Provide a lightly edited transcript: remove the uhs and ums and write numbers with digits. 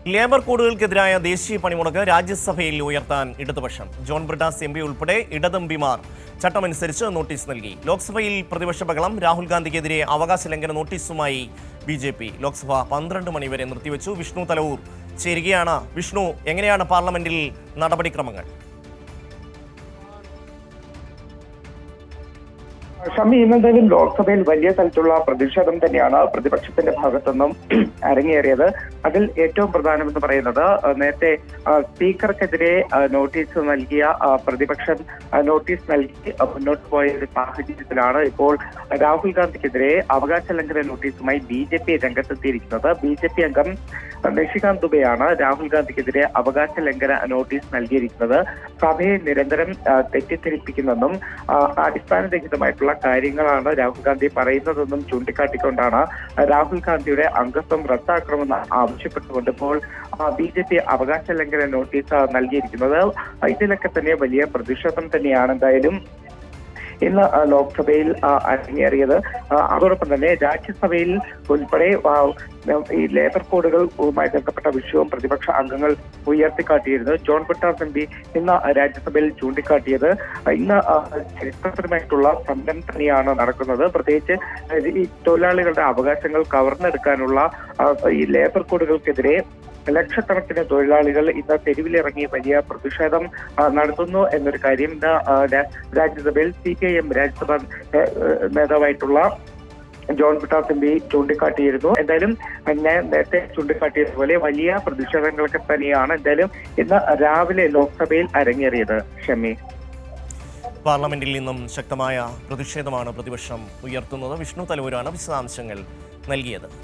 Labour കോഡുകൾക്കെതിരായ ദേശീയ പണിമുടക്ക് രാജ്യസഭയിൽ ഉയർത്താൻ ഇടതുപക്ഷം. ജോൺ ബ്രിട്ടാസ് MP ഉൾപ്പെടെ ഇടതെംപിമാർ ചട്ടമനുസരിച്ച് നോട്ടീസ് നൽകി. ലോക്സഭയിൽ പ്രതിപക്ഷ ബഹളം. രാഹുൽ ഗാന്ധിക്കെതിരെ അവകാശ ലംഘന നോട്ടീസുമായി BJP. ലോക്സഭ 12 മണി വരെ നിർത്തിവെച്ചു. വിഷ്ണു തലവൂർ ചേരുകയാണ്. വിഷ്ണു, എങ്ങനെയാണ് പാർലമെന്റിൽ നടപടിക്രമങ്ങൾ? ഷമി, ഇന്നെന്തായാലും ലോക്സഭയിൽ വലിയ തരത്തിലുള്ള പ്രതിഷേധം തന്നെയാണ് പ്രതിപക്ഷത്തിന്റെ ഭാഗത്തുനിന്നും അരങ്ങേറിയത്. അതിൽ ഏറ്റവും പ്രധാനമെന്ന് പറയുന്നത് നേരത്തെ സ്പീക്കർക്കെതിരെ നോട്ടീസ് നൽകിയ പ്രതിപക്ഷം നോട്ടീസ് നൽകി മുന്നോട്ട് പോയ ഒരു സാഹചര്യത്തിലാണ് ഇപ്പോൾ രാഹുൽ ഗാന്ധിക്കെതിരെ അവകാശ ലംഘന നോട്ടീസുമായി BJP രംഗത്തെത്തിയിരിക്കുന്നത്. BJP അംഗം നിഷികാന്ത് ദുബെയാണ് രാഹുൽ ഗാന്ധിക്കെതിരെ അവകാശ ലംഘന നോട്ടീസ് നൽകിയിരിക്കുന്നത്. സഭയെ നിരന്തരം തെറ്റിദ്ധരിപ്പിക്കുന്നെന്നും അടിസ്ഥാനരഹിതമായിട്ടുള്ള കാര്യങ്ങളാണ് രാഹുൽ ഗാന്ധി പറയുന്നതെന്നും ചൂണ്ടിക്കാട്ടിക്കൊണ്ടാണ് രാഹുൽ ഗാന്ധിയുടെ അംഗത്വം റദ്ദാക്കണമെന്ന് ആവശ്യപ്പെട്ടുകൊണ്ട് ഇപ്പോൾ BJP അവകാശ ലംഘന നോട്ടീസ് നൽകിയിരിക്കുന്നത്. ഇതിലൊക്കെ തന്നെ വലിയ പ്രതിഷേധം തന്നെയാണ് എന്തായാലും ഇന്ന് ലോക്സഭയിൽ അരങ്ങേറിയത്. അതോടൊപ്പം തന്നെ രാജ്യസഭയിൽ ഉൾപ്പെടെ ഈ ലേബർ കോഡുകളുമായി ബന്ധപ്പെട്ട വിഷയവും പ്രതിപക്ഷ അംഗങ്ങൾ ഉയർത്തിക്കാട്ടിയിരുന്നു. ജോൺ ബ്രിട്ടാസ് MP ഇന്ന് രാജ്യസഭയിൽ ചൂണ്ടിക്കാട്ടിയത് ഇന്ന് ചരിത്രപരമായിട്ടുള്ള സമരം തന്നെയാണ് നടക്കുന്നത്. പ്രത്യേകിച്ച് ഈ തൊഴിലാളികളുടെ അവകാശങ്ങൾ കവർന്നെടുക്കാനുള്ള ഈ ലേബർ കോഡുകൾക്കെതിരെ ലക്ഷക്കണക്കിന് തൊഴിലാളികൾ ഇന്ന് തെരുവിലിറങ്ങി വലിയ പ്രതിഷേധം നടത്തുന്നു എന്നൊരു കാര്യം ഇന്ന് രാജ്യസഭയിൽ CPIM രാജ്യസഭാ നേതാവായിട്ടുള്ള ജോൺ ബ്രിട്ടാസ് MP ചൂണ്ടിക്കാട്ടിയിരുന്നു. എന്തായാലും ഞാൻ നേരത്തെ ചൂണ്ടിക്കാട്ടിയതുപോലെ വലിയ പ്രതിഷേധങ്ങളൊക്കെ തന്നെയാണ് എന്തായാലും ഇന്ന് രാവിലെ ലോക്സഭയിൽ അരങ്ങേറിയത്. ഷമി, പാർലമെന്റിൽ നിന്നും ശക്തമായ പ്രതിഷേധമാണ് പ്രതിപക്ഷം ഉയർത്തുന്നത്. വിഷ്ണു തലവൂരാണ് വിശദാംശങ്ങൾ നൽകിയത്.